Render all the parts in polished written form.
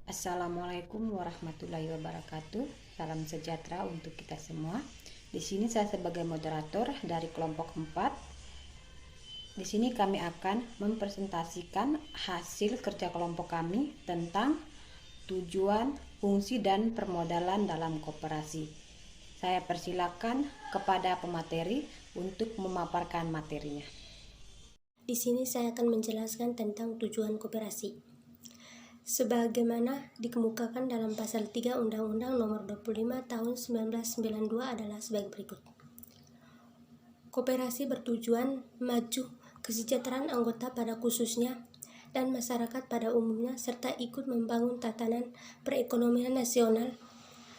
Assalamualaikum warahmatullahi wabarakatuh. Salam sejahtera untuk kita semua. Di sini saya sebagai moderator dari kelompok 4. Di sini kami akan mempresentasikan hasil kerja kelompok kami tentang tujuan, fungsi, dan permodalan dalam koperasi. Saya persilakan kepada pemateri untuk memaparkan materinya. Di sini saya akan menjelaskan tentang tujuan koperasi. Sebagaimana dikemukakan dalam pasal 3 Undang-Undang Nomor 25 Tahun 1992 adalah sebagai berikut. Koperasi bertujuan maju kesejahteraan anggota pada khususnya dan masyarakat pada umumnya serta ikut membangun tatanan perekonomian nasional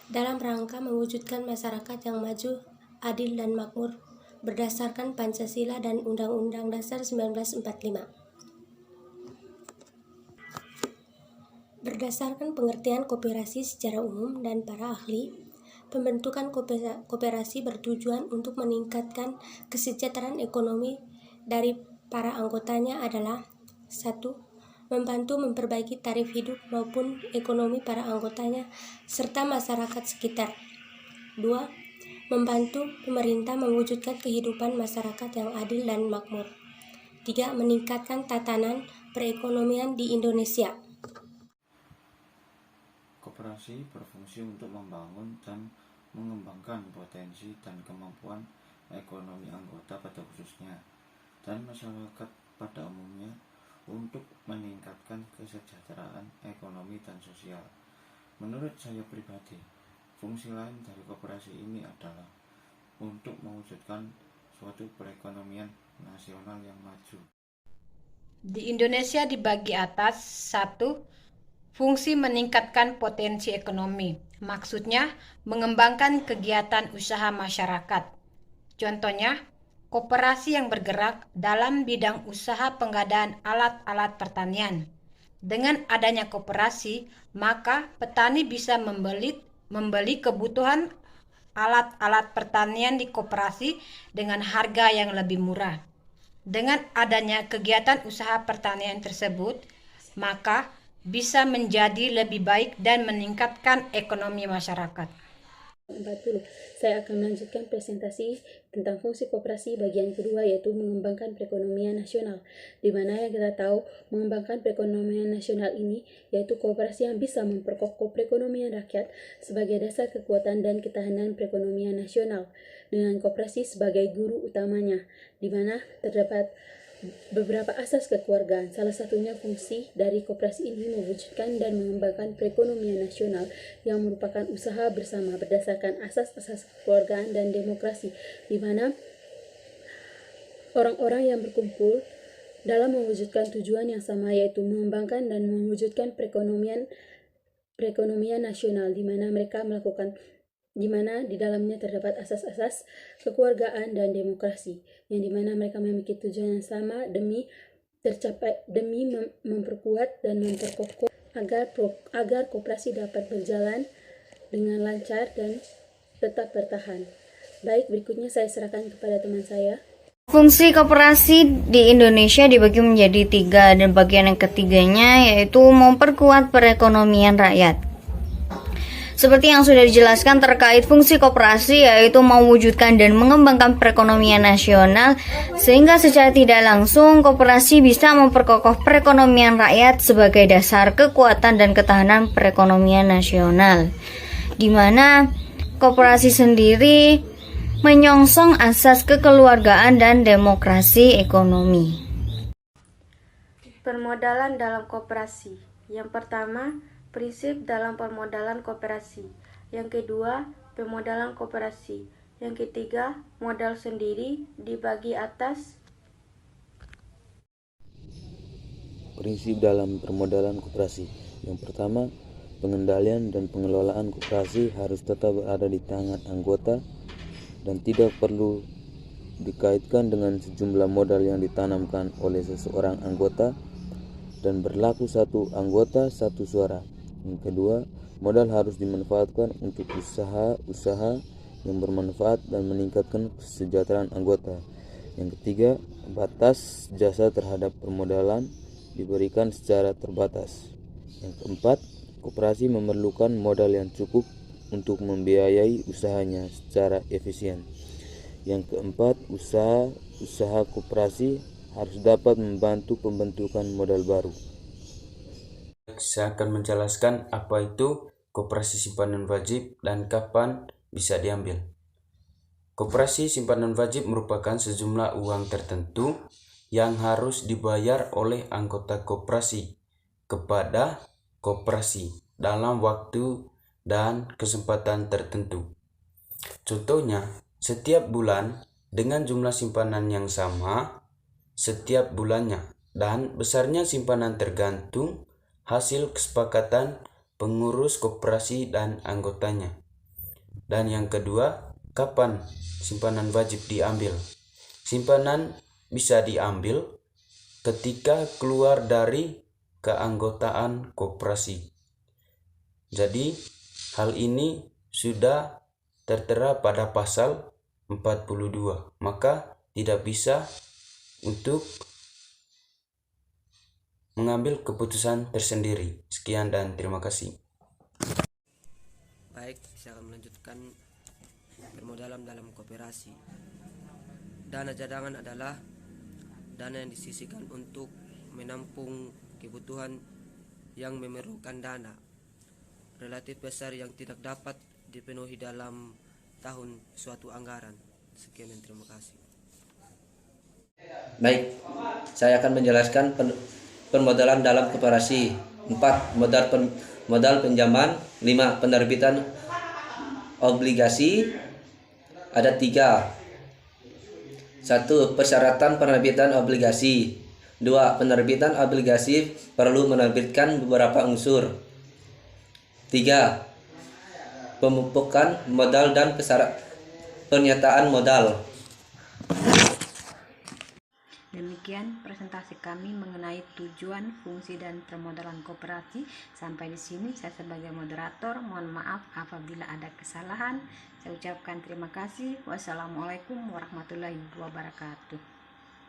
dalam rangka mewujudkan masyarakat yang maju, adil dan makmur berdasarkan Pancasila dan Undang-Undang Dasar 1945. Berdasarkan pengertian koperasi secara umum dan para ahli, pembentukan koperasi bertujuan untuk meningkatkan kesejahteraan ekonomi dari para anggotanya adalah 1. Membantu memperbaiki taraf hidup maupun ekonomi para anggotanya serta masyarakat sekitar. 2. Membantu pemerintah mewujudkan kehidupan masyarakat yang adil dan makmur. 3. Meningkatkan tatanan perekonomian di Indonesia. Koperasi berfungsi untuk membangun dan mengembangkan potensi dan kemampuan ekonomi anggota pada khususnya dan masyarakat pada umumnya untuk meningkatkan kesejahteraan ekonomi dan sosial. Menurut saya pribadi, fungsi lain dari koperasi ini adalah untuk mewujudkan suatu perekonomian nasional yang maju. Di Indonesia dibagi atas 1. Fungsi meningkatkan potensi ekonomi, maksudnya mengembangkan kegiatan usaha masyarakat. Contohnya, koperasi yang bergerak dalam bidang usaha pengadaan alat-alat pertanian. Dengan adanya koperasi, maka petani bisa membeli kebutuhan alat-alat pertanian di koperasi dengan harga yang lebih murah. Dengan adanya kegiatan usaha pertanian tersebut, maka bisa menjadi lebih baik dan meningkatkan ekonomi masyarakat. 40. Saya akan melanjutkan presentasi tentang fungsi koperasi bagian kedua, yaitu mengembangkan perekonomian nasional. Di mana yang kita tahu, mengembangkan perekonomian nasional ini yaitu koperasi yang bisa memperkokoh perekonomian rakyat sebagai dasar kekuatan dan ketahanan perekonomian nasional, dengan koperasi sebagai guru utamanya, di mana terdapat beberapa asas kekeluargaan. Salah satunya fungsi dari koperasi ini mewujudkan dan mengembangkan perekonomian nasional yang merupakan usaha bersama berdasarkan asas-asas kekeluargaan dan demokrasi, di mana orang-orang yang berkumpul dalam mewujudkan tujuan yang sama, yaitu mengembangkan dan mewujudkan perekonomian nasional, di mana mereka melakukan di mana di dalamnya terdapat asas-asas kekeluargaan dan demokrasi, yang dimana mereka memiliki tujuan yang sama demi memperkuat dan memperkokoh agar koperasi dapat berjalan dengan lancar dan tetap bertahan. Baik, berikutnya saya serahkan kepada teman saya. Fungsi koperasi di Indonesia dibagi menjadi 3, dan bagian yang ketiganya yaitu memperkuat perekonomian rakyat. Seperti yang sudah dijelaskan terkait fungsi koperasi, yaitu mewujudkan dan mengembangkan perekonomian nasional, sehingga secara tidak langsung koperasi bisa memperkokoh perekonomian rakyat sebagai dasar kekuatan dan ketahanan perekonomian nasional, di mana koperasi sendiri menyongsong asas kekeluargaan dan demokrasi ekonomi. Permodalan dalam koperasi. Yang pertama, prinsip dalam permodalan koperasi. Yang kedua, pemodalan koperasi. Yang ketiga, modal sendiri dibagi atas. Prinsip dalam permodalan koperasi. Yang pertama, pengendalian dan pengelolaan koperasi harus tetap berada di tangan anggota dan tidak perlu dikaitkan dengan sejumlah modal yang ditanamkan oleh seseorang anggota, dan berlaku satu anggota satu suara. Yang kedua, modal harus dimanfaatkan untuk usaha-usaha yang bermanfaat dan meningkatkan kesejahteraan anggota. Yang ketiga, batas jasa terhadap permodalan diberikan secara terbatas. Yang keempat, Koperasi memerlukan modal yang cukup untuk membiayai usahanya secara efisien. Yang keempat, usaha koperasi harus dapat membantu pembentukan modal baru. Saya akan menjelaskan apa itu koperasi simpanan wajib dan kapan bisa diambil. Koperasi simpanan wajib merupakan sejumlah uang tertentu yang harus dibayar oleh anggota koperasi kepada koperasi dalam waktu dan kesempatan tertentu. Contohnya, setiap bulan dengan jumlah simpanan yang sama setiap bulannya, dan besarnya simpanan tergantung hasil kesepakatan pengurus koperasi dan anggotanya. Dan yang kedua, kapan simpanan wajib diambil? Simpanan bisa diambil ketika keluar dari keanggotaan koperasi. Jadi, hal ini sudah tertera pada pasal 42, maka tidak bisa untuk mengambil keputusan tersendiri. Sekian dan terima kasih. Baik, saya akan melanjutkan permodalan dalam koperasi. Dana cadangan adalah dana yang disisihkan untuk menampung kebutuhan yang memerlukan dana relatif besar yang tidak dapat dipenuhi dalam tahun suatu anggaran. Sekian dan terima kasih. Baik, saya akan menjelaskan permodalan dalam koperasi. 4. Modal pinjaman. 5. Penerbitan obligasi. Ada 3. 1. Persyaratan penerbitan obligasi. 2. Penerbitan obligasi perlu menerbitkan beberapa unsur. 3. Pemupukan modal dan pernyataan modal. Demikian presentasi kami mengenai tujuan, fungsi, dan permodalan koperasi. Sampai di sini saya sebagai moderator mohon maaf apabila ada kesalahan. Saya ucapkan terima kasih. Wassalamualaikum warahmatullahi wabarakatuh.